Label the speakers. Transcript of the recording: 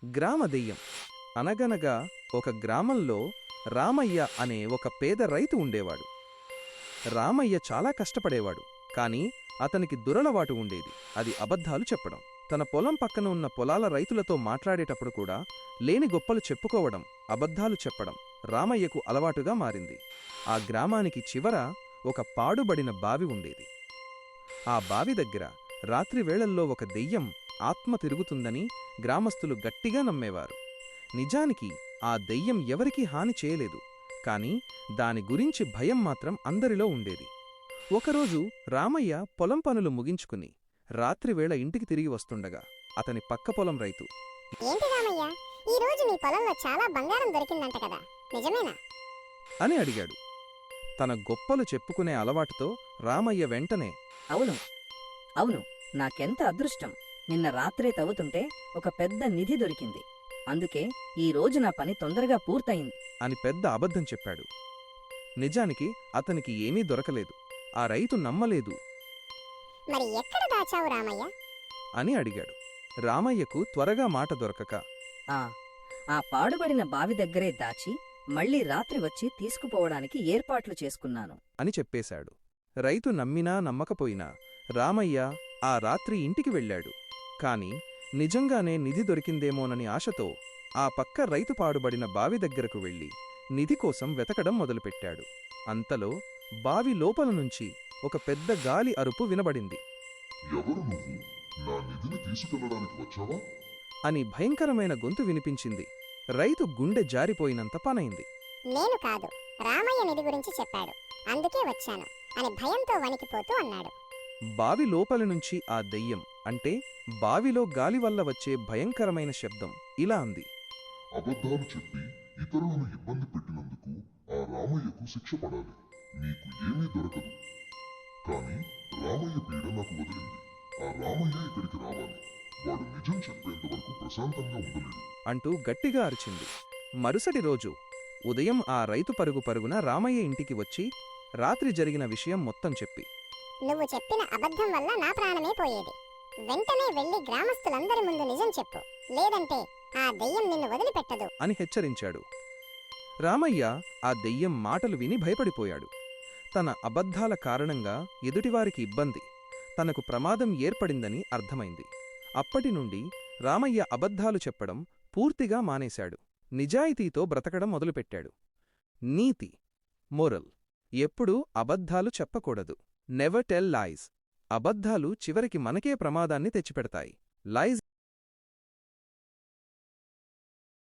Speaker 1: గ్రామ దెయ్యం. అనగనగా ఒక గ్రామంలో రామయ్య అనే ఒక పేద రైతు ఉండేవాడు. రామయ్య చాలా కష్టపడేవాడు, కాని అతనికి దురలవాటు ఉండేది. అది అబద్ధాలు చెప్పడం. తన పొలం పక్కన ఉన్న పొలాల రైతులతో మాట్లాడేటప్పుడు కూడా లేని గొప్పలు చెప్పుకోవడం, అబద్ధాలు చెప్పడం రామయ్యకు అలవాటుగా మారింది. ఆ గ్రామానికి చివర ఒక పాడుబడిన బావి ఉండేది. ఆ బావి దగ్గర రాత్రివేళల్లో ఒక దెయ్యం ఆత్మ తిరుగుతుందని గ్రామస్తులు గట్టిగా నమ్మేవారు. నిజానికి ఆ దెయ్యం ఎవరికీ హాని చేయలేదు, కాని దాని గురించి భయం మాత్రం అందరిలో ఉండేది. ఒకరోజు రామయ్య పొలం పనులు ముగించుకుని రాత్రివేళ ఇంటికి తిరిగి వస్తుండగా అతని పక్క పొలం రైతు,
Speaker 2: ఏంటి రామయ్య, ఈ రోజు నీ పొలంలో చాలా బంగారం దొరికిందంట కదా, నిజమేనా?
Speaker 1: అని అడిగాడు. తన గొప్పలు చెప్పుకునే అలవాటుతో రామయ్య వెంటనే,
Speaker 3: అవును అవును, నాకెంత అదృష్టం! నిన్న రాత్రే తవ్వుతుంటే ఒక పెద్ద నిధి దొరికింది. అందుకే ఈ రోజు నా పని తొందరగా పూర్తయింది
Speaker 1: అని పెద్ద అబద్ధం చెప్పాడు. నిజానికి అతనికి ఏమీ దొరకలేదు. ఆ రైతు నమ్మలేదు.
Speaker 2: మరి ఎక్కడ దాచావు రామయ్య?
Speaker 1: అని అడిగాడు. రామయ్యకు త్వరగా మాట దొరకక,
Speaker 3: ఆ ఆ పాడుబడిన బావి దగ్గరే దాచి మళ్ళీ రాత్రి వచ్చి తీసుకుపోవడానికి ఏర్పాట్లు చేసుకున్నాను
Speaker 1: అని చెప్పేశాడు. రైతు నమ్మినా నమ్మకపోయినా రామయ్య ఆ రాత్రి ఇంటికి వెళ్ళాడు. కాని నిజంగానే నిధి దొరికిందేమోనని ఆశతో ఆ పక్క రైతు పాడుబడిన బావి దగ్గరకు వెళ్లి నిధి కోసం వెతకడం మొదలుపెట్టాడు. అంతలో బావి లోపల నుంచి ఒక పెద్ద గాలి అరుపు వినబడింది.
Speaker 4: ఎవరు నువ్వు? నా నిధిని తీసుకెళ్లడానికి వచ్చావా?
Speaker 1: అని భయంకరమైన గొంతు వినిపించింది. రైతు గుండె జారిపోయినంత పనైంది.
Speaker 2: నేను కాదు, రామయ్య నిధి గురించి చెప్పాడు, అందుకే వచ్చాను అని భయంతో వణికిపోతూ అన్నాడు.
Speaker 1: బావి లోపలి నుంచి ఆ దెయ్యం, అంటే బావిలో గాలి వల్ల వచ్చే భయంకరమైన శబ్దం ఇలా అంది.
Speaker 4: అబద్ధాలు చెప్పి ఇతరులను ఇబ్బంది పెట్టినందుకు ఆ రామయ్యకు శిక్ష పడాలి. నీకు ఏమీ దొరకదు. కాని రామయ్య పీడ నాకు వదిలింది. ఆ రామయ్య ఇక్కడికి రావాలి. వాడు నిజం చెప్పేంత వరకు ప్రశాంతంగా ఉండలేడు
Speaker 1: అంటూ గట్టిగా అరిచింది. మరుసటి రోజు ఉదయం ఆ రైతు పరుగు పరుగున రామయ్య ఇంటికి వచ్చి రాత్రి జరిగిన విషయం మొత్తం చెప్పి,
Speaker 2: నువ్వు చెప్పిన అబద్ధం వల్ల నా ప్రాణమే పోయేది. వెంటనే వెళ్లి గ్రామస్తులందరి ముందు నిజం చెప్పు, లేదంటే ఆ దెయ్యం నిన్ను వదిలిపెట్టదు
Speaker 1: అని హెచ్చరించాడు. రామయ్య ఆ దెయ్యం మాటలు విని భయపడిపోయాడు. తన అబద్ధాల కారణంగా ఎదుటివారికి ఇబ్బంది, తనకు ప్రమాదం ఏర్పడిందని అర్థమైంది. అప్పటినుండి రామయ్య అబద్ధాలు చెప్పడం పూర్తిగా మానేశాడు. నిజాయితీతో బ్రతకడం మొదలుపెట్టాడు. నీతి, మోరల్: ఎప్పుడూ అబద్ధాలు చెప్పకూడదు. Never tell lies. అబద్ధాలు చివరికి మనకే ప్రమాదాన్ని తెచ్చిపెడతాయి. లైజ్